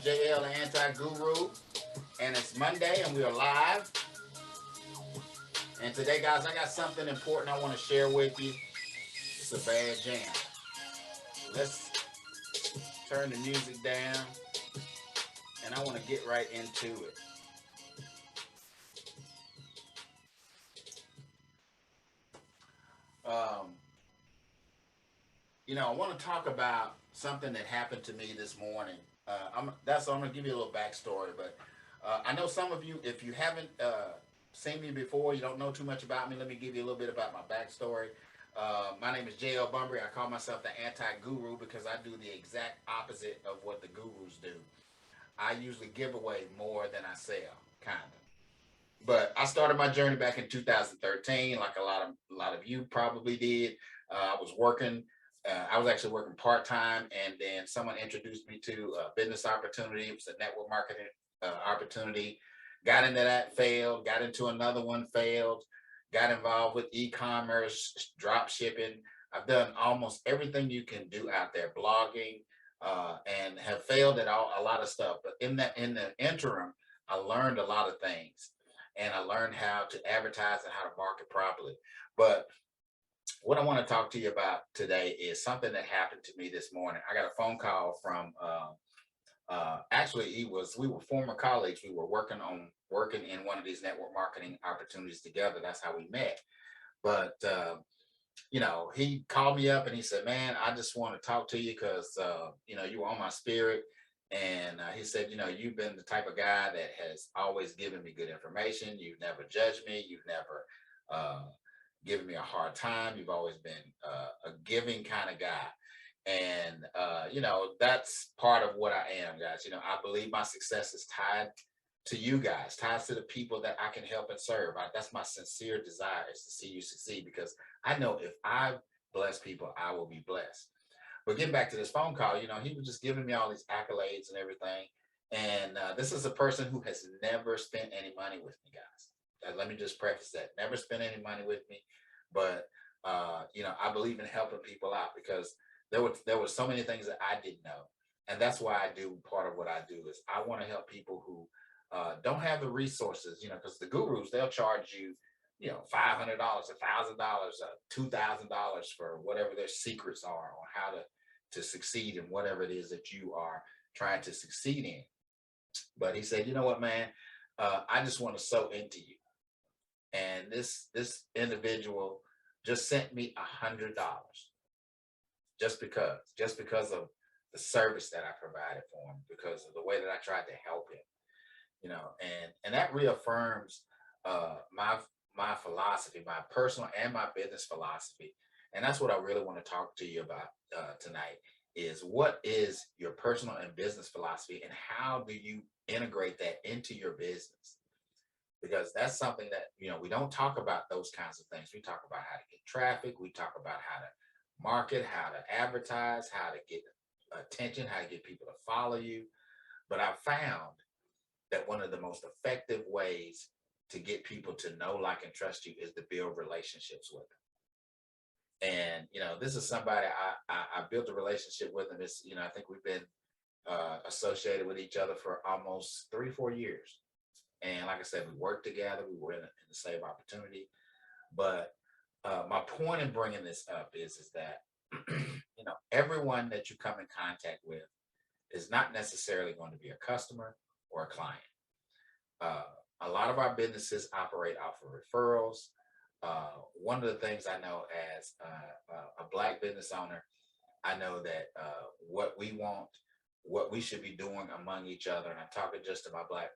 JL, the anti-guru, and it's Monday, and we are live. And today, guys, I got something important I want to share with you. It's a bad jam. Let's turn the music down, and I want to get right into it. Um, I want to talk about something that happened to me this morning. I'm gonna give you a little backstory, but I know some of you, if you haven't seen me before, you don't know too much about me. Let me give you a little bit about my backstory. My name is JL Bunbury. I call myself the anti-guru because I do the exact opposite of what the gurus do. I usually give away more than I sell, kind of. But I started my journey back in 2013, like a lot of you probably did. I was working. I was actually working part time, and then someone introduced me to a business opportunity. It was a network marketing opportunity. Got into that, failed. Got into another one, failed. Got involved with e-commerce, drop shipping. I've done almost everything you can do out there, blogging, and have failed at a lot of stuff. But in the interim, I learned a lot of things, and I learned how to advertise and how to market properly. But what I want to talk to you about today is something that happened to me this morning. I got a phone call from actually we were former colleagues. We were working in one of these network marketing opportunities together. That's how we met. But he called me up and he said, "Man, I just want to talk to you because you were on my spirit." And he said, "You've been the type of guy that has always given me good information. You've never judged me. You've never uh, given me a hard time. You've always been a giving kind of guy." And that's part of what I am, guys. I believe my success is tied to you guys, ties to the people that I can help and serve. That's my sincere desire, is to see you succeed, because I know if I bless people, I will be blessed. But getting back to this phone call, he was just giving me all these accolades and everything. And this is a person who has never spent any money with me, guys. Let me just preface that. Never spent any money with me. But, I believe in helping people out, because there were so many things that I didn't know. And that's why I do part of what I do is I want to help people who don't have the resources, because the gurus, they'll charge you, $500, $1,000, $2,000 for whatever their secrets are on how to succeed in whatever it is that you are trying to succeed in. But he said, "You know what, man, I just want to sow into you." And this individual just sent me $100, just because of the service that I provided for him, because of the way that I tried to help him. And that reaffirms my philosophy, my personal and my business philosophy. And that's what I really want to talk to you about tonight, is what is your personal and business philosophy, and how do you integrate that into your business? Because that's something that, we don't talk about those kinds of things. We talk about how to get traffic. We talk about how to market, how to advertise, how to get attention, how to get people to follow you. But I found that one of the most effective ways to get people to know, like, and trust you is to build relationships with them. And this is somebody I built a relationship with, and it's I think we've been associated with each other for almost 3-4 years. And like I said, we worked together. We were in the same opportunity. But my point in bringing this up is that everyone that you come in contact with is not necessarily going to be a customer or a client. Uh, a lot of our businesses operate off of referrals. One of the things I know as a Black business owner, I know that what we want, what we should be doing among each other, and I'm talking just to my Black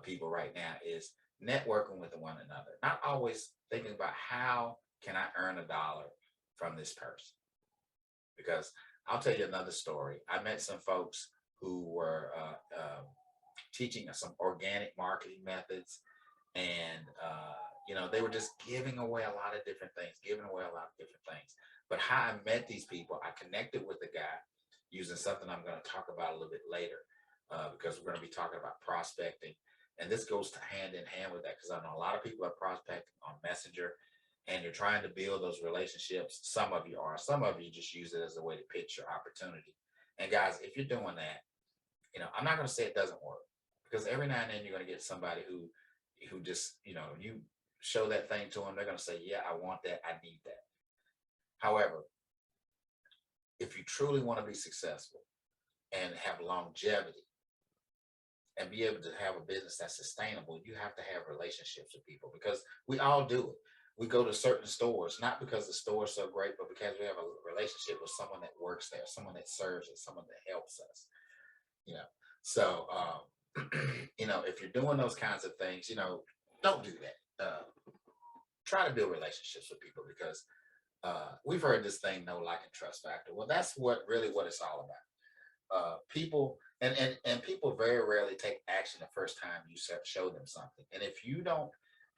people right now, is networking with one another. Not always thinking about how can I earn $1 from this person. Because I'll tell you another story. I met some folks who were teaching us some organic marketing methods, and they were just giving away a lot of different things. But how I met these people, I connected with the guy using something I'm going to talk about a little bit later, because we're going to be talking about prospecting, and this goes to hand in hand with that, because I know a lot of people are prospecting on Messenger, and you're trying to build those relationships. Some of you just use it as a way to pitch your opportunity. And guys, if you're doing that, I'm not going to say it doesn't work, because every now and then you're going to get somebody who just, you show that thing to them, they're going to say, yeah, I want that, I need that. However, if you truly want to be successful and have longevity and be able to have a business that's sustainable, you have to have relationships with people, because we all do it. We go to certain stores, not because the store is so great, but because we have a relationship with someone that works there, someone that serves us, someone that helps us. you know. So, if you're doing those kinds of things, don't do that. Try to build relationships with people, because we've heard this thing, no like and trust factor. Well, that's what it's all about. People and people very rarely take action the first time you show them something. And if you don't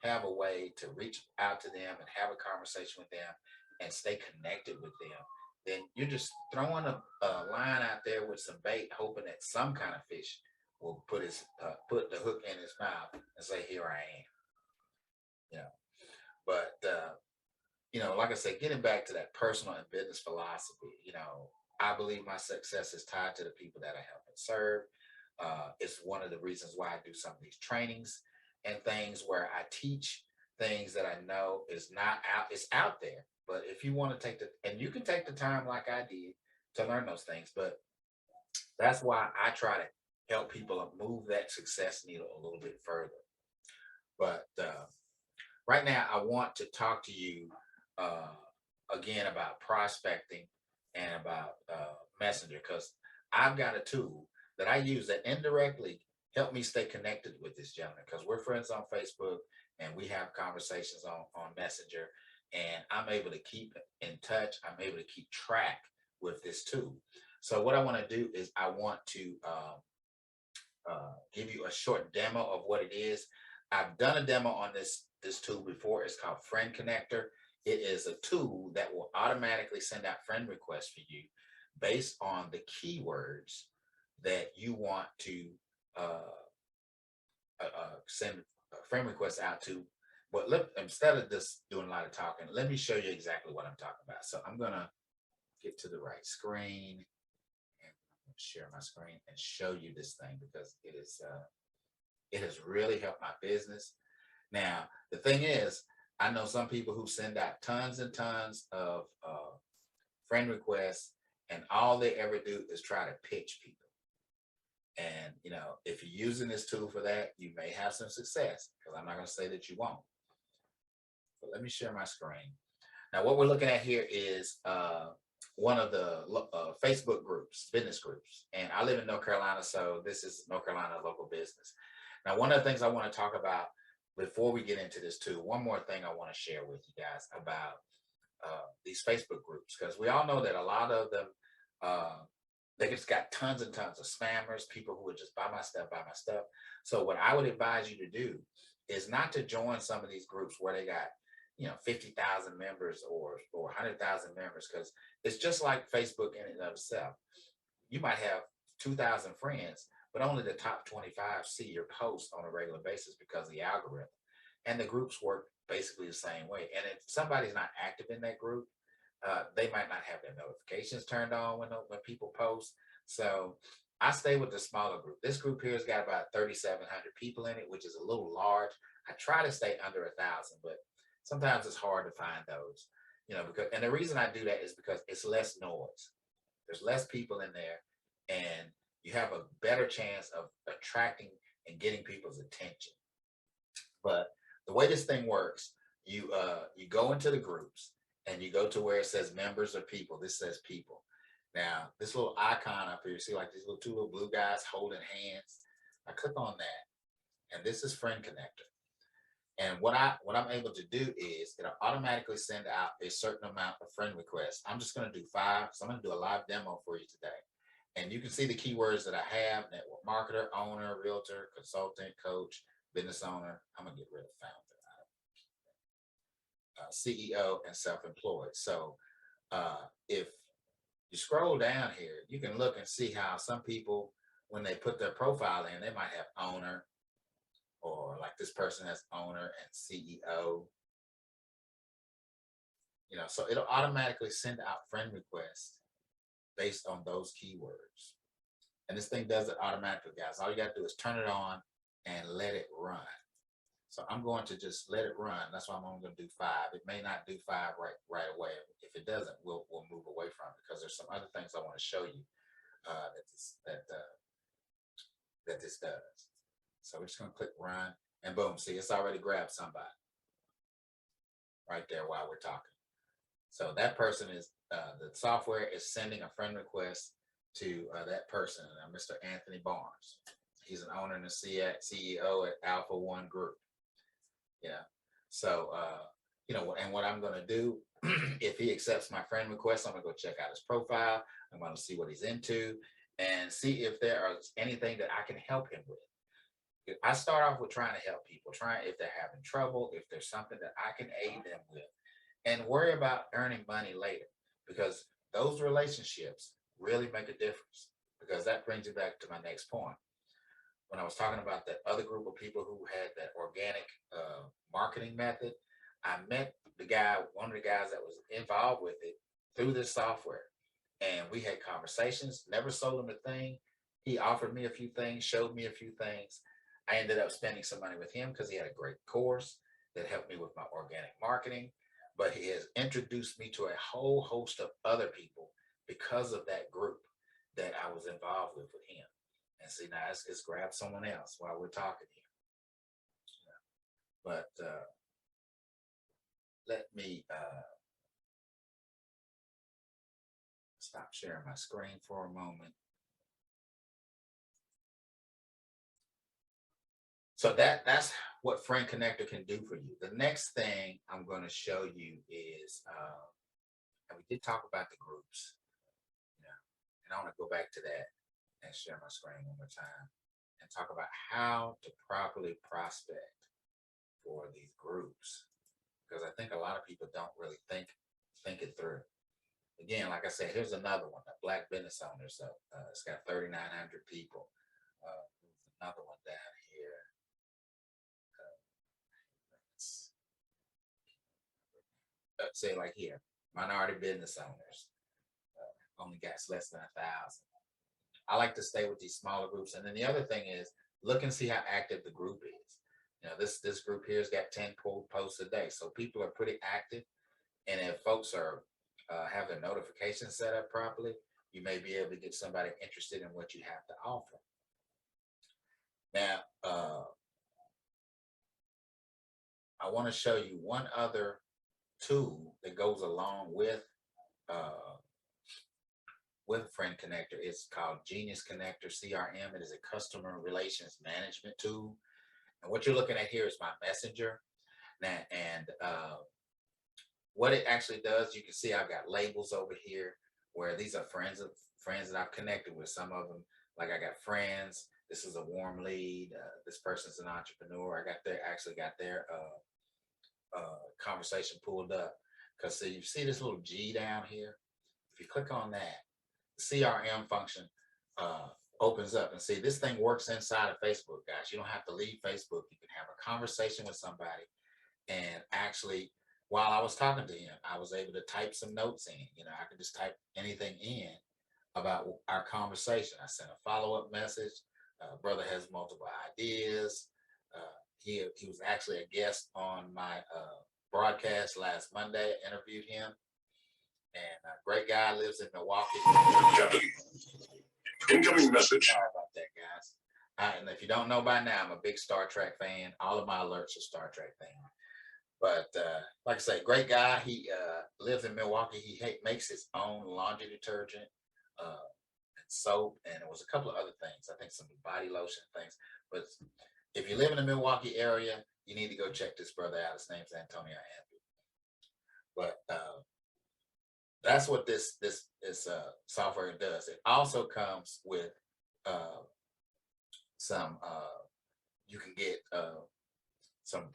have a way to reach out to them and have a conversation with them and stay connected with them, then you're just throwing a line out there with some bait, hoping that some kind of fish will put the hook in his mouth and say, "Here I am." You know, but like I said, getting back to that personal and business philosophy, I believe my success is tied to the people that I help and serve. It's one of the reasons why I do some of these trainings and things where I teach things that I know is not out, it's out there. But if you want to and you can take the time like I did to learn those things, but that's why I try to help people move that success needle a little bit further. But right now, I want to talk to you uh, again about prospecting and about Messenger, because I've got a tool that I use that indirectly help me stay connected with this gentleman, because we're friends on Facebook and we have conversations on Messenger, and I'm able to keep in touch. I'm able to keep track with this tool. So what I want to do is I want to give you a short demo of what it is. I've done a demo on this tool before. It's called Friend Connector. It is a tool that will automatically send out friend requests for you based on the keywords that you want to uh, send friend requests out to. But instead of just doing a lot of talking, let me show you exactly what I'm talking about. So I'm gonna get to the right screen and share my screen and show you this thing, because it has really helped my business. Now, the thing is, I know some people who send out tons and tons of friend requests, and all they ever do is try to pitch people. And, if you're using this tool for that, you may have some success, because I'm not going to say that you won't. But let me share my screen. Now, what we're looking at here is one of the Facebook groups, business groups. And I live in North Carolina, so this is North Carolina local business. Now, one of the things I want to talk about before we get into this too, one more thing I want to share with you guys about these Facebook groups, because we all know that a lot of them, uh, they just got tons and tons of spammers, people who would just buy my stuff, buy my stuff. So what I would advise you to do is not to join some of these groups where they got 50,000 members or 100,000 members, because it's just like Facebook in and of itself. You might have 2,000 friends, but only the top 25 see your post on a regular basis because of the algorithm. And the groups work basically the same way. And if somebody's not active in that group, they might not have their notifications turned on when people post. So I stay with the smaller group. This group here has got about 3,700 people in it, which is a little large. I try to stay under 1,000, but sometimes it's hard to find those. And the reason I do that is because it's less noise. There's less people in there, and you have a better chance of attracting and getting people's attention. But the way this thing works, you go into the groups and you go to where it says members or people. This says people. Now, this little icon up here, you see like these two little blue guys holding hands. I click on that, and this is Friend Connector. And what I'm able to do is it'll automatically send out a certain amount of friend requests. I'm just going to do 5. So I'm going to do a live demo for you today. And you can see the keywords that I have: network marketer, owner, realtor, consultant, coach, business owner. I'm going to get rid of founder, CEO, and self-employed. So if you scroll down here, you can look and see how some people, when they put their profile in, they might have owner, or like this person has owner and CEO. So it'll automatically send out friend requests based on those keywords. And this thing does it automatically, guys. All you got to do is turn it on and let it run. So I'm going to just let it run. That's why I'm only going to do 5. It may not do 5 right away. If it doesn't, we'll move away from it because there's some other things I want to show you that this does. So we're just going to click run, and boom. See, it's already grabbed somebody right there while we're talking. So that person is the software is sending a friend request to that person, Mr. Anthony Barnes. He's an owner and a CEO at Alpha One Group. Yeah. So, and what I'm going to do, if he accepts my friend request, I'm going to go check out his profile. I'm going to see what he's into and see if there is anything that I can help him with. I start off with trying to help people, trying if they're having trouble, if there's something that I can aid them with, and worry about earning money later, because those relationships really make a difference. Because that brings me back to my next point. When I was talking about that other group of people who had that organic marketing method, I met one of the guys that was involved with it through this software. And we had conversations, never sold him a thing. He offered me a few things, showed me a few things. I ended up spending some money with him because he had a great course that helped me with my organic marketing. But he has introduced me to a whole host of other people because of that group that I was involved with him. And see, now it's grab someone else while we're talking here. But let me stop sharing my screen for a moment. So that's what Friend Connector can do for you. The next thing I'm going to show you is, and we did talk about the groups, and I want to go back to that and share my screen one more time and talk about how to properly prospect for these groups, because I think a lot of people don't really think it through. Again, like I said, here's another one, a Black business owner. So it's got 3,900 people. Another one down here. Say like here, minority business owners only got less than 1,000. I like to stay with these smaller groups. And then the other thing is look and see how active the group is. This group here has got 10 posts a day. So people are pretty active. And if folks are have their notifications set up properly, you may be able to get somebody interested in what you have to offer. Now, I want to show you one other tool that goes along with Friend Connector. It's called Genius Connector CRM. It is a customer relations management tool. And what you're looking at here is my messenger. Now, and what it actually does, you can see I've got labels over here where these are friends that I've connected with. Some of them, like I got friends. This is a warm lead. This person's an entrepreneur. Actually got their conversation pulled up, because you see this little G down here. If you click on that, the CRM function opens up, and see this thing works inside of Facebook, guys. You don't have to leave Facebook. You can have a conversation with somebody, and actually, while I was talking to him, I was able to type some notes in. I could just type anything in about our conversation. I sent a follow-up message. Brother has multiple ideas. He was actually a guest on my broadcast last Monday. I interviewed him, and a great guy, lives in Milwaukee. Incoming message. Sorry about that, guys. And if you don't know by now, I'm a big Star Trek fan. All of my alerts are Star Trek fans. But like I say, great guy. He lives in Milwaukee. He makes his own laundry detergent, and soap, and it was a couple of other things. I think some body lotion things. But if you live in the Milwaukee area, you need to go check this brother out. His name's Antonio Andrew. But that's what this software does. It also comes with some. You can get some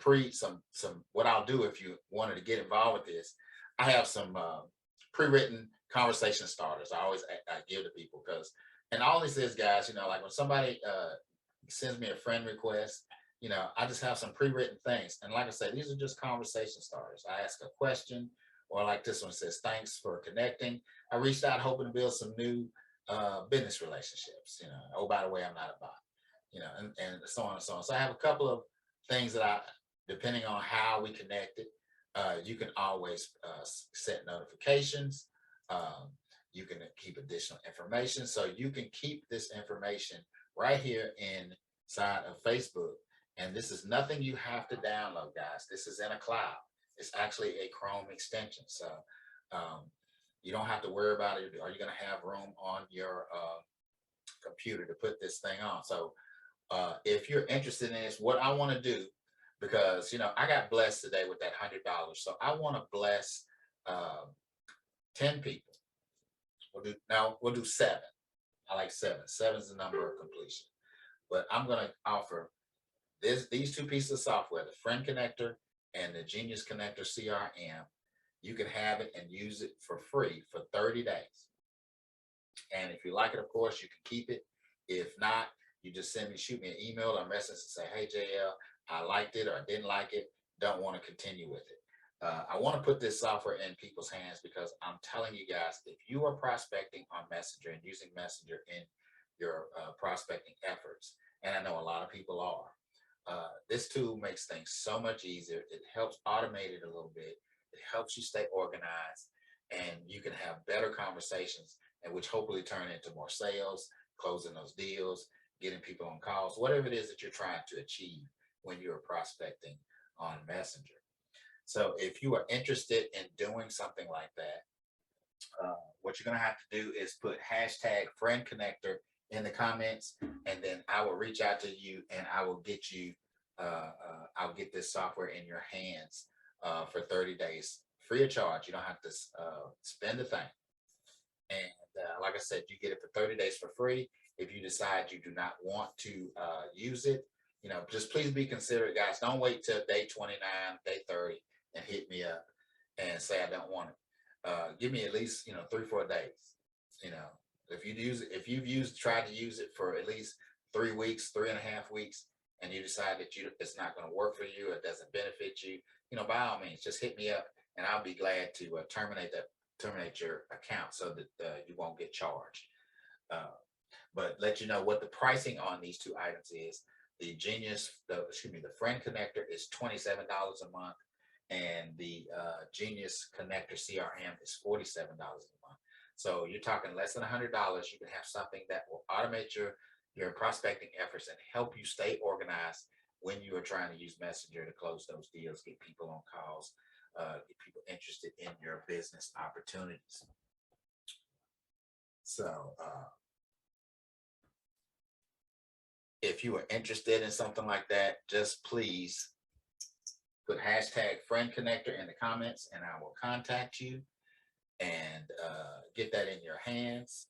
what I'll do if you wanted to get involved with this. I have some pre-written conversation starters. I always give to people, and all this is, guys, like when somebody sends me a friend request, I just have some pre-written things. And like I said, these are just conversation starters. I ask a question, or like this one says, thanks for connecting. I reached out hoping to build some new business relationships. Oh, by the way, I'm not a bot. And so on and so on. So I have a couple of things that depending on how we connected, you can always set notifications. Um, you can keep additional information. So you can keep this information right here inside of Facebook. And this is nothing you have to download, guys. This is in a cloud. It's actually a Chrome extension. So um, you don't have to worry about it. Are you going to have room on your computer to put this thing on? So if you're interested in this, what I want to do, because I got blessed today with that $100, so I want to bless uh, 10 people. We'll do seven. I like seven. Seven is the number of completion. But I'm going to offer these two pieces of software, the Friend Connector and the Genius Connector CRM. You can have it and use it for free for 30 days. And if you like it, of course, you can keep it. If not, you just shoot me an email or message and say, hey, JL, I liked it or I didn't like it. Don't want to continue with it. I want to put this software in people's hands because I'm telling you guys, if you are prospecting on Messenger and using Messenger in your prospecting efforts, and I know a lot of people are, this tool makes things so much easier. It helps automate it a little bit. It helps you stay organized, and you can have better conversations, and which hopefully turn into more sales, closing those deals, getting people on calls, whatever it is that you're trying to achieve when you're prospecting on Messenger. So if you are interested in doing something like that, what you're going to have to do is put hashtag friend connector in the comments, and then I will reach out to you and I will get you, I'll get this software in your hands for 30 days free of charge. You don't have to spend a thing. And like I said, you get it for 30 days for free. If you decide you do not want to use it, just please be considerate, guys. Don't wait till day 29, day 30 and hit me up and say I don't want it. Give me at least 3-4 days. If you've tried to use it for at least 3 weeks, 3.5 weeks, and you decide that it's not going to work for you, it doesn't benefit you, by all means, just hit me up and I'll be glad to terminate your account so that you won't get charged. But let you know what the pricing on these two items is. The Friend Connector is $27 a month, and the Genius Connector CRM is $47 a month. So you're talking less than $100. You can have something that will automate your prospecting efforts and help you stay organized when you are trying to use Messenger to close those deals, get people on calls, get people interested in your business opportunities. So if you are interested in something like that, just please put hashtag friend connector in the comments and I will contact you and get that in your hands.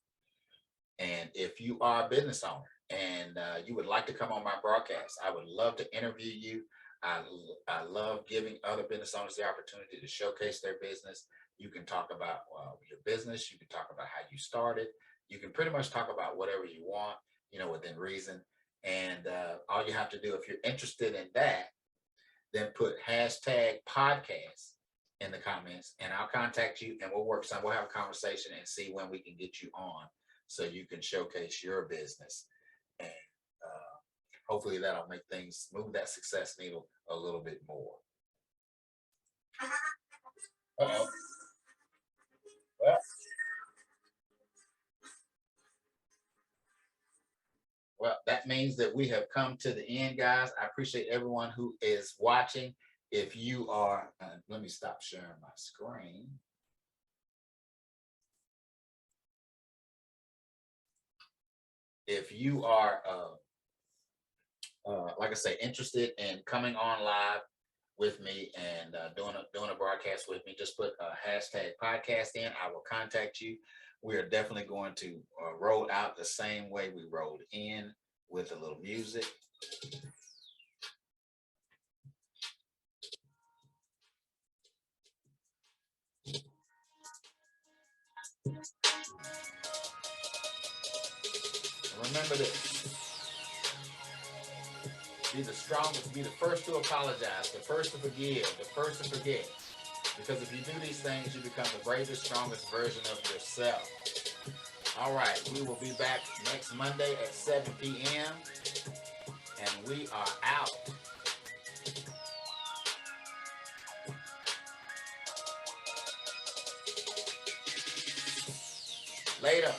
And if you are a business owner and you would like to come on my broadcast, I would love to interview you. I love giving other business owners the opportunity to showcase their business. You can talk about your business. You can talk about how you started. You can pretty much talk about whatever you want, within reason. And all you have to do, if you're interested in that, then put hashtag podcast in the comments and I'll contact you and we'll have a conversation and see when we can get you on so you can showcase your business. And hopefully that'll make things move that success needle a little bit more. Uh-oh. Well, that means that we have come to the end, guys. I appreciate everyone who is watching. If you are, let me stop sharing my screen. If you are, like I say, interested in coming on live with me and doing a broadcast with me, just put hashtag podcast in. I will contact you. We are definitely going to roll out the same way we rolled in, with a little music. Remember this. Be the strongest, be the first to apologize, the first to forgive, the first to forget. Because if you do these things, you become the bravest, strongest version of yourself. All right, we will be back next Monday at 7 p.m. and we are out. Later.